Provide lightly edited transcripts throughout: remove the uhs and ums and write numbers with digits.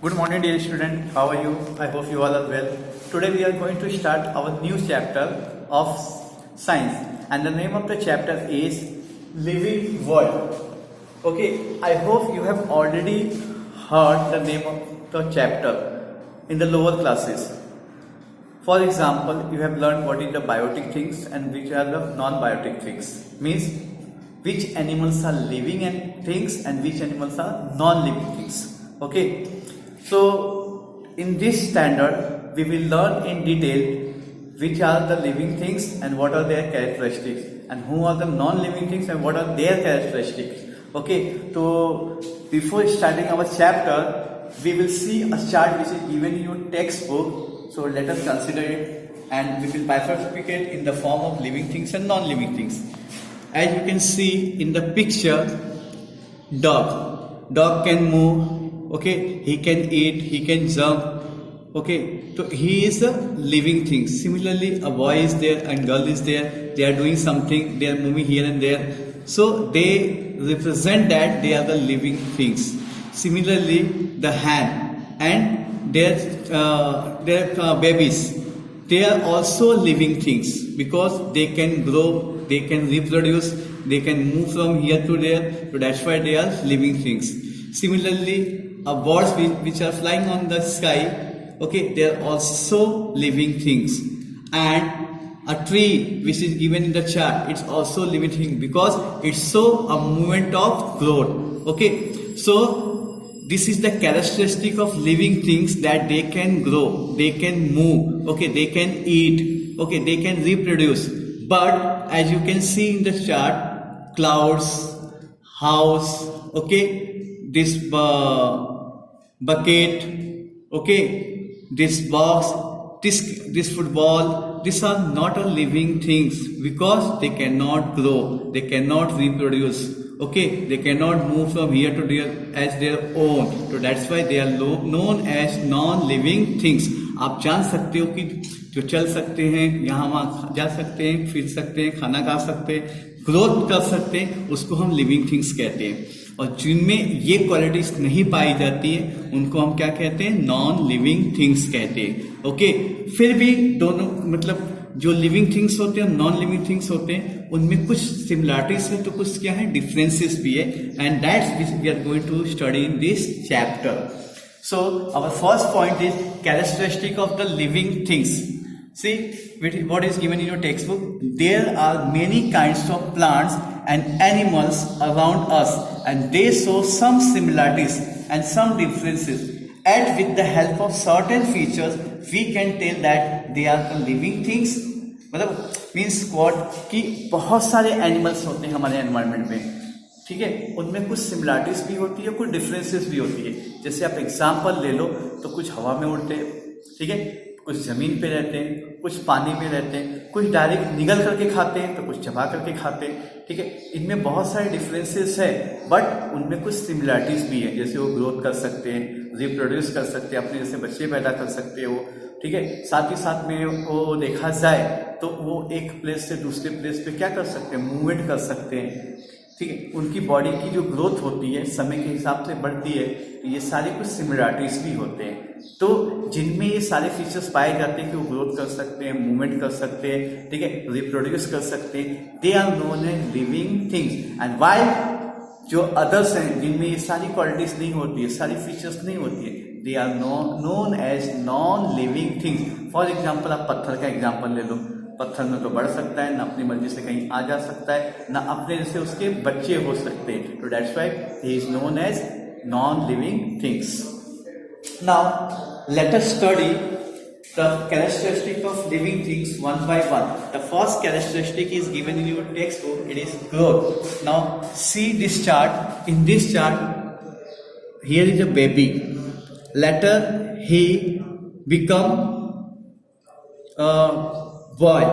Good morning, dear student. How are you? I hope you all are well. Today we are going to start our new chapter of science, and the name of the chapter is Living World. Okay, I hope you have already heard the name of the chapter in the lower classes. For example, you have learned what is the biotic things and which are the non-biotic things. Means which animals are living and things and which animals are non-living things. Okay. So in this standard, we will learn in detail which are the living things and what are their characteristics, and who are the non-living things and what are their characteristics. Okay, so before starting our chapter, we will see a chart which is given in your textbook. So let us consider it, and we will bifurcate in the form of living things and non-living things. As you can see in the picture, dog can move. Okay, he can eat, he can jump. Okay, so he is a living thing. Similarly, a boy is there and girl is there. They are doing something, they are moving here and there. So they represent that they are the living things. Similarly, the hen and their babies, they are also living things because they can grow, they can reproduce, they can move from here to there. So that's why they are living things. Similarly, birds which are flying on the sky, okay, they are also living things. And a tree which is given in the chart, it's also living thing because it's show a movement of growth. Okay, so this is the characteristic of living things, that they can grow, they can move, okay, they can eat, okay, they can reproduce. But as you can see in the chart, clouds, house, okay, this bucket, okay, this box, this football, these are not a living things because they cannot grow, they cannot reproduce, okay, they cannot move from here to there as their own. So that's why they are known as non-living things. आप जान सकते हो कि जो चल सकते हैं, यहाँ वहाँ जा सकते हैं, फिर सकते हैं, खाना खा सकते हैं, ग्रोथ कर सकते हैं, उसको हम लिविंग थिंग्स कहते हैं. और जिनमें ये क्वालिटीज नहीं पाई जाती है उनको हम क्या कहते हैं? नॉन लिविंग थिंग्स कहते हैं. ओके, फिर भी दोनों मतलब जो लिविंग थिंग्स होते हैं, नॉन लिविंग थिंग्स होते हैं, उनमें कुछ सिमिलरिटीज है तो कुछ क्या है, डिफरेंसेस भी है. And that's we are going to study in this chapter. So our first point is characteristic of the living things. See what is given in your textbook. There are many kinds of plants and animals around us, and they show some similarities and some differences. And with the help of certain features, we can tell that they are the living things. मतलब means what कि बहुत सारे animals होते हैं हमारे environment में, ठीक है, उनमें कुछ सिमिलरिटीज भी होती है, कुछ डिफरेंसेस भी होती है. जैसे आप एग्जाम्पल ले लो तो कुछ हवा में उड़ते हैं, ठीक है, कुछ जमीन पे रहते हैं, कुछ पानी में रहते हैं, कुछ डायरेक्ट निगल करके खाते हैं तो कुछ चबा करके खाते हैं. ठीक है, इनमें बहुत सारे डिफरेंसेस है, बट उनमें कुछ सिमिलरिटीज भी है. जैसे वो ग्रोथ कर सकते हैं, रिप्रोड्यूस कर सकते हैं, अपने जैसे बच्चे पैदा कर सकते हैं वो, ठीक है. साथ ही साथ में वो देखा जाए तो वो एक प्लेस से दूसरे प्लेस पे क्या कर सकते हैं, मूवमेंट कर सकते हैं. ठीक है, उनकी बॉडी की जो ग्रोथ होती है समय के हिसाब से बढ़ती है. ये सारे कुछ सिमिलरिटीज भी होते हैं. तो जिनमें ये सारे फीचर्स पाए जाते हैं कि वो ग्रोथ कर सकते हैं, मूवमेंट कर सकते हैं, ठीक है, रिप्रोड्यूस कर सकते हैं, they are known as living things. And while जो अदर्स हैं जिनमें ये सारी क्वालिटीज नहीं होती है, सारी फीचर्स नहीं होती है, they are known as non living things. For example आप पत्थर का एग्जाम्पल ले लो. पत्थर में तो बढ़ सकता है, ना अपनी मर्जी से कहीं आ जा सकता है, ना अपने जैसे उसके बच्चे हो सकते हैं. तो that's why he is known as non living things. Now let us study the characteristic of living things one by one. The first characteristic is given in your textbook. It is growth. Now see this chart. In this chart, here is a baby. Later he become boy,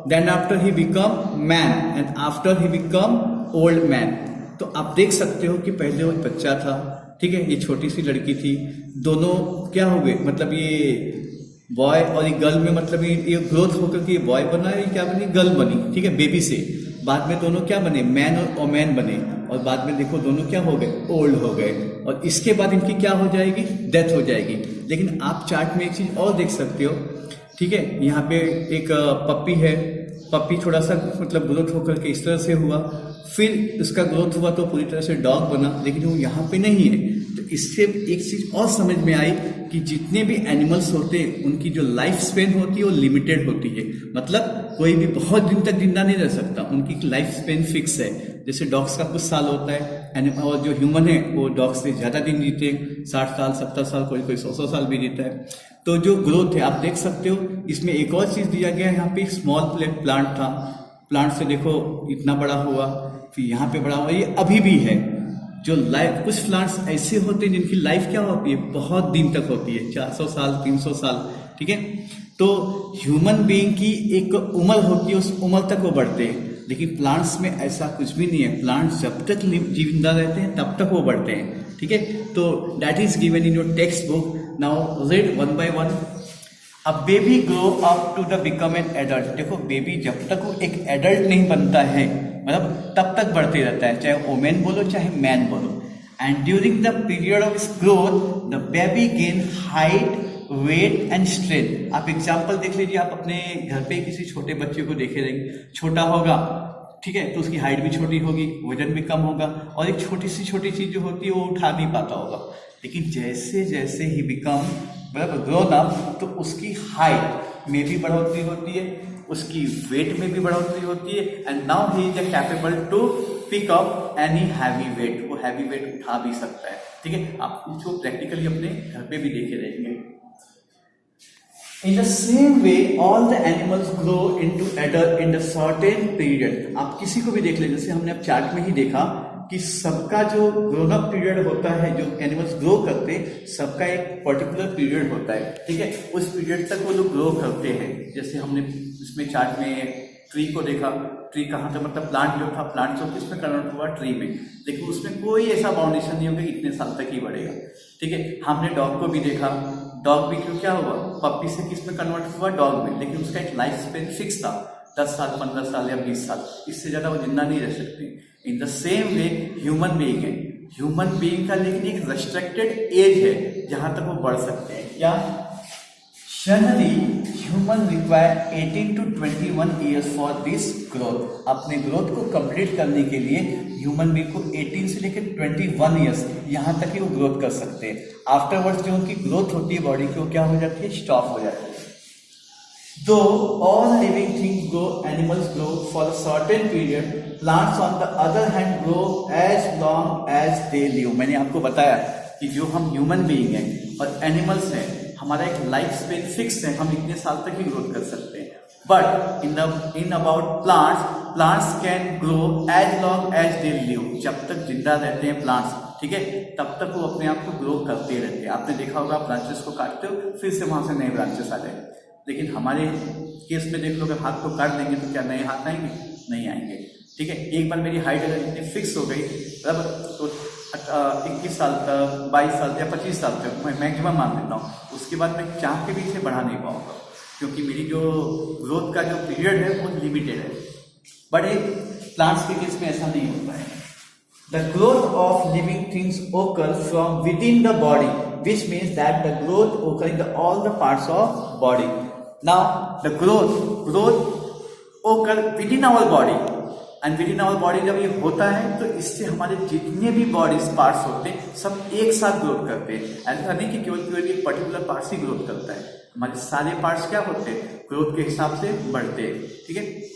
then after he become man, and after he become old man. तो आप देख सकते हो कि पहले वो बच्चा था, ठीक है, ये छोटी सी लड़की थी, दोनों क्या हो गए, मतलब ये बॉय और ये गर्ल में मतलब ये ग्रोथ होकर के ये बॉय बना, ये क्या बनी, गर्ल बनी, ठीक है, बेबी से. बाद में दोनों क्या बने, मैन और वोमेन बने, और बाद में देखो दोनों क्या हो गए, ओल्ड हो गए, और इसके बाद इनकी क्या हो जाएगी, डेथ हो जाएगी। लेकिन आप चार्ट में एक चीज और देख सकते हो, ठीक है, यहाँ पे एक पप्पी है, पप्पी थोड़ा सा मतलब ग्रोथ होकर के इस तरह से हुआ, फिर उसका ग्रोथ हुआ तो पूरी तरह से डॉग बना, लेकिन वो यहाँ पे नहीं है। तो इससे एक चीज और समझ में आई कि जितने भी एनिमल्स होते हैं उनकी जो लाइफ स्पेन होती है वो लिमिटेड होती है, मतलब कोई भी बहुत दिन तक जिंदा नहीं रह सकता, उनकी लाइफ स्पेन फिक्स है। जैसे डॉग्स का कुछ साल होता है, और जो ह्यूमन है वो डॉग्स से ज्यादा दिन जीते, 60 साल 70 साल, कोई कोई 100 साल भी जीता है। तो जो ग्रोथ है आप देख सकते हो, इसमें एक और चीज दिया गया है, यहाँ पे स्मॉल प्लांट था, प्लांट से देखो इतना बड़ा हुआ, फिर यहाँ पे बड़ा हुआ, ये अभी भी है। जो लाइफ, कुछ प्लांट्स ऐसे होते हैं जिनकी लाइफ क्या होती है, बहुत दिन तक होती है, 400 साल 300 साल, ठीक है। तो ह्यूमन बीइंग की एक उम्र होती है, उस उम्र तक वो बढ़ते हैं, लेकिन प्लांट्स में ऐसा कुछ भी नहीं है। प्लांट्स जब तक जिंदा रहते हैं तब तक वो बढ़ते हैं, ठीक है। तो that is given in your text book. Now read one by one. A baby grow up to the become an adult. देखो बेबी जब तक वो एक एडल्ट नहीं बनता है, मतलब तब तक बढ़ते रहता है, चाहे वोमेन बोलो चाहे मैन बोलो। And during the period of its growth the baby gain height, weight and strength. आप एग्जाम्पल देख लीजिए, आप अपने घर पे किसी छोटे बच्चे को देखे रहेंगे, छोटा होगा, ठीक है, तो उसकी हाइट भी छोटी होगी, वजन भी कम होगा, और एक छोटी चीज जो होती है वो उठा नहीं पाता होगा। लेकिन जैसे जैसे ही बिकम ग्रोन अप, तो उसकी हाइट में भी बढ़ोतरी होती है, उसकी वेट में भी बढ़ोतरी होती है, and now he is capable to pick up any heavy weight. वो हैवी वेट उठा भी सकता है, ठीक है। आप इसको प्रैक्टिकली अपने घर पे भी देखे रहेंगे। In the same way, all the animals grow into adult in a certain period. आप किसी को भी देख ले, जैसे हमने अब चार्ट में ही देखा कि सबका जो ग्रोन अप पीरियड होता है, जो एनिमल्स ग्रो करते हैं, सबका एक पर्टिकुलर पीरियड होता है, ठीक है। उस पीरियड तक वो लोग ग्रो करते हैं। जैसे हमने इसमें चार्ट में ट्री को देखा, ट्री कहाँ था, मतलब प्लांट जो था, प्लांट जो किसमें कन्वर्ट हुआ, ट्री में, लेकिन उसमें कोई ऐसा बाउंडेशन नहीं होगा कि इतने साल तक ही बढ़ेगा, ठीक है। हमने डॉग को भी देखा, डॉग भी क्यों क्या हुआ, पप्पी से किस में कन्वर्ट हुआ, डॉग में, लेकिन उसका एक लाइफ स्पेन फिक्स था, 10 साल 15 साल या 20 साल, इससे ज्यादा वो जिंदा नहीं रह सकते। In the same way human being है, ह्यूमन बीइंग का लेकिन एक रेस्ट्रिक्टेड एज है जहां तक वो बढ़ सकते हैं। क्या generally human require 18 to 21 years for this growth. अपने ग्रोथ को कंप्लीट करने के लिए ह्यूमन बीइंग को 18 से लेकर 21 ईयर्स यहाँ तक ही वो ग्रोथ कर सकते हैं। आफ्टरवर्ड्स जो उनकी ग्रोथ होती है बॉडी की, वो क्या हो जाती है, स्टॉप हो जाती है। दो all living things grow, animals grow for a certain period, plants on the other hand grow as long as they live. मैंने आपको बताया कि जो हम ह्यूमन बीइंग हैं और एनिमल्स हैं, हमारा एक लाइफ स्पेन फिक्स है, हम इतने साल तक ही ग्रोथ कर सकते हैं। But in about plants can grow as long as they live. जब तक जिंदा रहते हैं प्लांट्स, ठीक है, तब तक वो अपने आप को ग्रो करते रहते हैं। आपने देखा होगा, ब्रांचेस को काटते हो, फिर से वहां से नए ब्रांचेस आ जाए। लेकिन हमारे केस में देख लो, अगर हाथ को काट देंगे तो क्या नए हाथ आएंगे, नहीं आएंगे, ठीक है। एक बार मेरी हाइट अगर इतनी फिक्स हो गई, बराबर, तो 21 साल तक, 22 साल या 25 साल तक मैं मैक्सिमम मान लेता हूँ, उसके बाद मैं चाह के भी इसे बढ़ा नहीं पाऊंगा, क्योंकि मेरी जो ग्रोथ का जो पीरियड है वो लिमिटेड है। बड़े प्लांट्स के केस में ऐसा नहीं होता है। The growth of living things occur from within the body, which means that the growth occurs in all the parts of body. Now, the growth occur within our body, and within our body जब ये होता है तो इससे हमारे जितने भी bodies parts होते हैं सब एक साथ ग्रोथ करते हैं। ऐसा नहीं कि केवल एक पर्टिकुलर पार्ट्स ही ग्रोथ करता है, हमारे सारे पार्ट्स क्या होते हैं, ग्रोथ के हिसाब से बढ़ते हैं, ठीक है।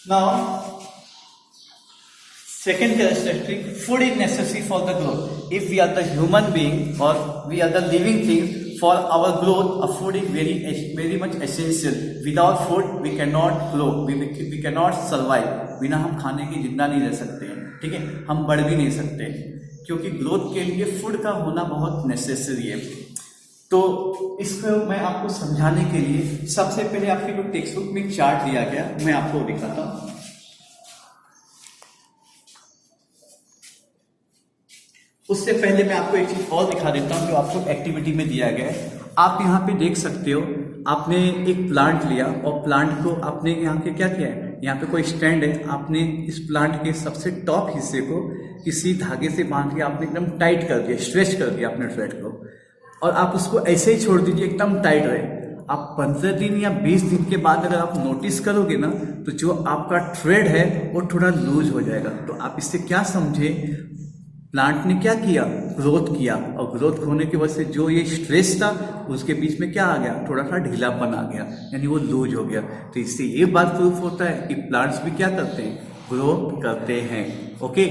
Now, second characteristic, food is necessary for the growth. If we are the human being or we are the living things, for our growth, food is very much essential. Without food, we cannot grow. We cannot survive. बिना हम खाने के जिंदा नहीं रह सकते हैं, ठीक है, हम बढ़ भी नहीं सकते, क्योंकि ग्रोथ के लिए फूड का होना बहुत नेसेसरी है। तो इसको मैं आपको समझाने के लिए सबसे पहले आपके जो टेक्स्ट बुक में चार्ट दिया गया, मैं आपको दिखाता हूँ। उससे पहले मैं आपको एक चीज और दिखा देता हूँ जो आपको एक्टिविटी में दिया गया है। आप यहाँ पे देख सकते हो, आपने एक प्लांट लिया और प्लांट को आपने यहाँ के क्या किया है, यहाँ पे कोई स्टैंड है, आपने इस प्लांट के सबसे टॉप हिस्से को किसी धागे से बांध के आपने एकदम टाइट कर दिया, स्ट्रेच कर दिया अपने थ्रेड को, और आप उसको ऐसे ही छोड़ दीजिए एकदम टाइट रहे। आप 15 दिन या 20 दिन के बाद अगर आप नोटिस करोगे ना, तो जो आपका थ्रेड है वो थोड़ा लूज हो जाएगा। तो आप इससे क्या समझे, प्लांट ने क्या किया, ग्रोथ किया, और ग्रोथ होने की वजह से जो ये स्ट्रेस था उसके बीच में क्या आ गया, थोड़ा सा ढीलापन आ गया, यानी वो लूज हो गया। तो इससे ये बात प्रूफ होता है कि प्लांट्स भी क्या करते हैं, ग्रो करते हैं। ओके,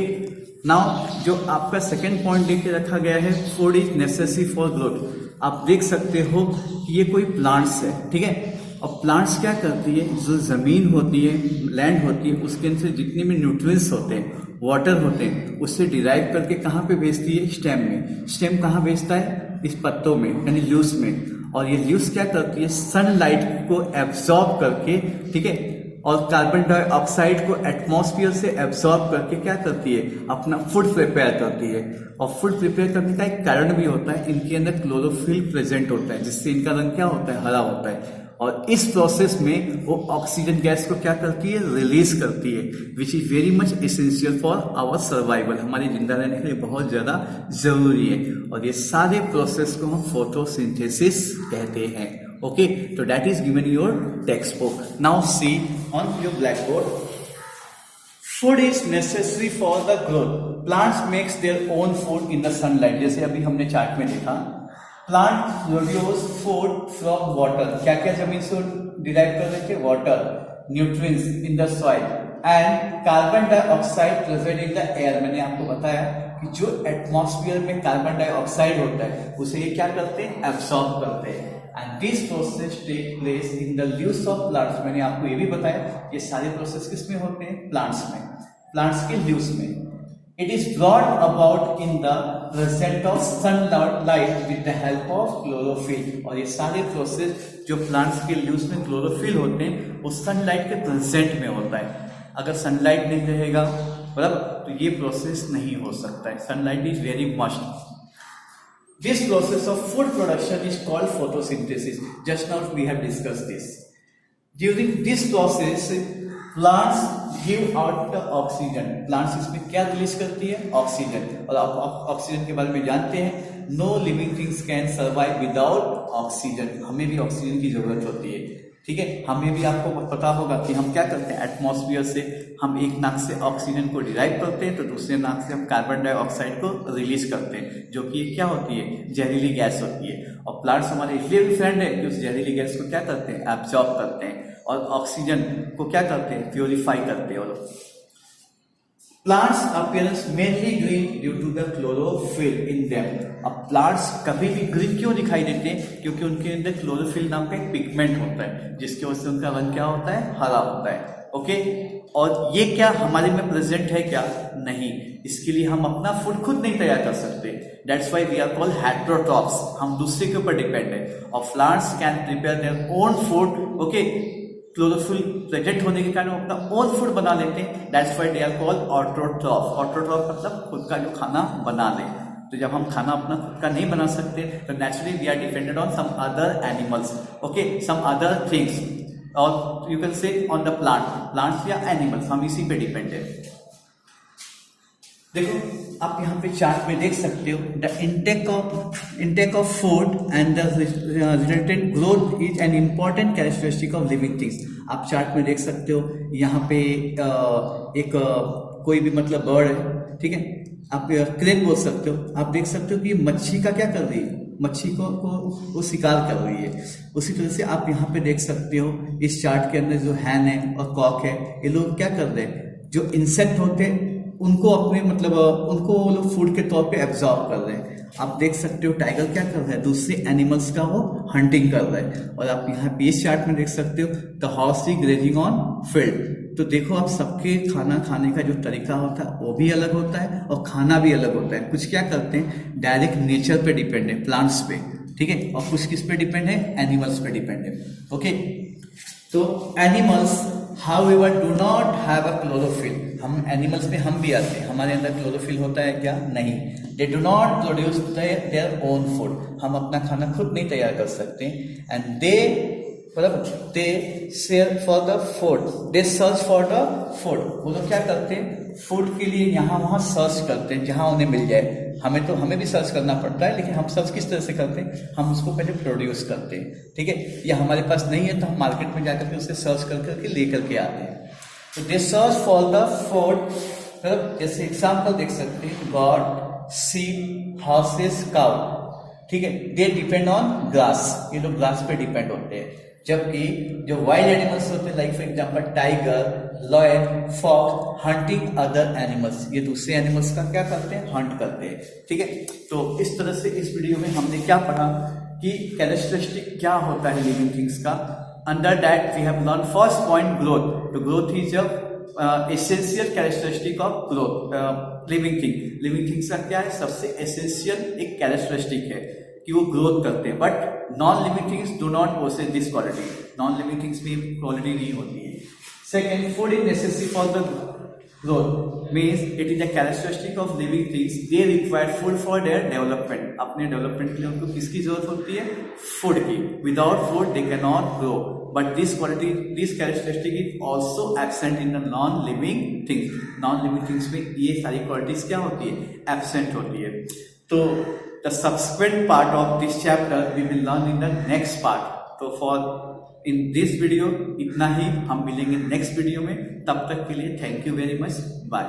नाउ जो आपका सेकेंड पॉइंट देके रखा गया है, food is necessary for growth. आप देख सकते हो कि ये कोई प्लांट्स है, ठीक है, और प्लांट्स क्या करती है, जो जमीन होती है, लैंड होती है, उसके अंदर जितने भी न्यूट्रिएंट्स होते हैं, वाटर होते हैं, उससे डिराइव करके कहाँ पे भेजती है, स्टेम में। स्टेम कहाँ भेजता है, इस पत्तों में, यानी लीव्स में। और ये लीव्स क्या करती है, सनलाइट को एब्जॉर्ब करके, ठीक है, और कार्बन डाइऑक्साइड को एटमॉस्फेयर से एब्जॉर्ब करके क्या करती है, अपना फूड प्रिपेयर करती है। और फूड प्रिपेयर करने का एक कारण भी होता है, इनके अंदर क्लोरोफिल प्रेजेंट होता है, जिससे इनका रंग क्या होता है, हरा होता है। और इस प्रोसेस में वो ऑक्सीजन गैस को क्या करती है, रिलीज करती है, which is very much essential for our survival, हमारे जिंदा रहने के लिए बहुत ज्यादा जरूरी है। और ये सारे प्रोसेस को हम फोटोसिंथेसिस कहते हैं। ओके, तो that is given your text book. Now see on your black board, food is necessary for the growth, plants makes there own food in the sunlight. जैसे अभी हमने चार्ट में देखा, plant produce food from water, क्या क्या जमीन से derive कर रहे थे, water, nutrients in the soil and carbon dioxide present in the air. मैंने आपको बताया कि जो एटमॉस्फेयर में कार्बन डाइऑक्साइड होता है उसे ये क्या करते हैं, एब्सॉर्ब करते हैं। And this process take place in the leaves of plants. मैंने आपको ये भी बताया ये सारे प्रोसेस किस में होते हैं, प्लांट्स में, प्लांट्स के लीव्स में। It is brought about in the presence of sunlight with the help of chlorophyll। और ये सारे प्रोसेस जो प्लांट्स के लीव्स में क्लोरोफिल होते हैं वो सनलाइट के प्रेजेंट में होता है। अगर सनलाइट नहीं रहेगा बराबर तो ये प्रोसेस नहीं हो सकता है। Sunlight is very must. This process of food production is called photosynthesis. Just now we have discussed this. During this process plants give out the oxygen. Plants इसमें क्या रिलीज करती है, ऑक्सीजन। और आप ऑक्सीजन के बारे में जानते हैं, no living things can survive without oxygen. हमें भी ऑक्सीजन की जरूरत होती है, ठीक है। हमें भी, आपको पता होगा कि हम क्या करते हैं, एटमॉस्फेयर से हम एक नाक से ऑक्सीजन को डिराइव करते हैं तो दूसरे नाक से हम कार्बन डाइऑक्साइड को रिलीज करते हैं, जो कि क्या होती है, जहरीली गैस होती है। और प्लांट्स हमारे इसलिए भी फ्रेंड है कि उस जहरीली गैस को क्या करते हैं, एब्जॉर्ब करते हैं, और ऑक्सीजन को क्या करते हैं, प्योरीफाई करते हैं। Plants appearance mainly green due to the chlorophyll in them. अब प्लांट्स कभी भी ग्रीन क्यों दिखाई देते हैं, क्योंकि उनके अंदर क्लोरोफिल नाम का एक पिगमेंट होता है, जिसकी वजह से उनका रंग क्या होता है, हरा होता है। ओके, और ये क्या हमारे में प्रेजेंट है क्या, नहीं। इसके लिए हम अपना फूड खुद नहीं तैयार कर सकते। That's why we are called heterotrophs. हम दूसरे के ऊपर डिपेंड है। और plants can prepare their own food. Okay, chlorophyll present होने के कारण वो अपना ओन फूड बना लेते हैं। That's why they are called autotroph. Autotroph मतलब खुद का जो खाना बना ले। तो जब हम खाना अपना खुद का नहीं बना सकते तो naturally we are depended on some other animals, okay, some other things, और you can say on the plants या एनिमल्स, हम इसी पे डिपेंड है। देखो आप यहाँ पे चार्ट में देख सकते हो, the intake of food and the resultant growth is an important characteristic of living things. आप चार्ट में देख सकते हो, यहाँ पे एक कोई भी मतलब बर्ड है, ठीक है, आप क्रेन बोल सकते हो। आप देख सकते हो कि मच्छी का क्या कर रही है, मच्छी को वो शिकार कर रही है। उसी तरह से आप यहाँ पे देख सकते हो इस चार्ट के अंदर जो हैन है और कॉक है, ये लोग क्या कर रहे हैं, जो इंसेक्ट होते हैं उनको अपने मतलब उनको वो लोग फूड के तौर पे एब्जॉर्ब कर रहे हैं। आप देख सकते हो टाइगर क्या कर रहा है, दूसरे एनिमल्स का वो हंटिंग कर रहा है। और आप यहाँ पे इस चार्ट में देख सकते हो the horse is grazing on field. तो देखो आप सबके खाना खाने का जो तरीका होता है वो भी अलग होता है और खाना भी अलग होता है। कुछ क्या करते हैं, डायरेक्ट नेचर पे डिपेंड है, प्लांट्स पे, ठीक है, और कुछ किस पे डिपेंड है, एनिमल्स पे डिपेंड है। ओके, तो animals however do not have a chlorophyll. हम एनिमल्स में हम भी आते हैं, हमारे अंदर क्लोरोफिल होता है क्या, नहीं। They do not produce their own food. हम अपना खाना खुद नहीं तैयार कर सकते। एंड दे मतलब they share for the food, they search for the food. वो लोग क्या करते हैं, फूड के लिए यहाँ वहाँ सर्च करते हैं जहाँ उन्हें मिल जाए। हमें भी सर्च करना पड़ता है, लेकिन हम सर्च किस तरह से करते हैं, हम उसको पहले प्रोड्यूस करते हैं, ठीक है। या हमारे पास नहीं है तो हम मार्केट में जाकर के उसे सर्च कर करके लेकर के आते हैं। तो दे सर्च फॉर द फूड, मतलब जैसे एग्जाम्पल देख सकते हैं, गॉड, शीप, हॉर्सेस, काउ, ठीक है, दे डिपेंड ऑन ग्रास, ये लोग ग्रास पे डिपेंड होते हैं। जबकि जो वाइल्ड एनिमल्स होते हैं, like for example tiger, lion, fox, hunting other animals, ये दूसरे एनिमल्स का क्या करते हैं, हंट करते हैं, ठीक है। तो इस तरह से इस वीडियो में हमने क्या पढ़ा कि कैरेक्टरिस्टिक क्या होता है लिविंग थिंग्स का। Under that we have learn first point growth. तो growth is essential characteristic of growth living thing. Living things का क्या है, सबसे एसेंशियल एक कैरेक्टरिस्टिक है कि वो ग्रोथ करते हैं। But non living things do not possess this quality, non living things में क्वालिटी नहीं होती है। Second, food is necessary for the growth, means it is a characteristic of living things, they require food for their development. अपने development के लिए उनको किसकी जरूरत होती है, फूड की। Without food they can not grow, but this quality, this characteristic is also absent in the non living things. Non living things में ये सारी क्वालिटीज क्या होती है, एब्सेंट होती है। तो the subsequent part of this chapter we will learn in the next part. तो for in this video इतना ही, हम मिलेंगे नेक्स्ट वीडियो में। तब तक के लिए thank you very much, bye.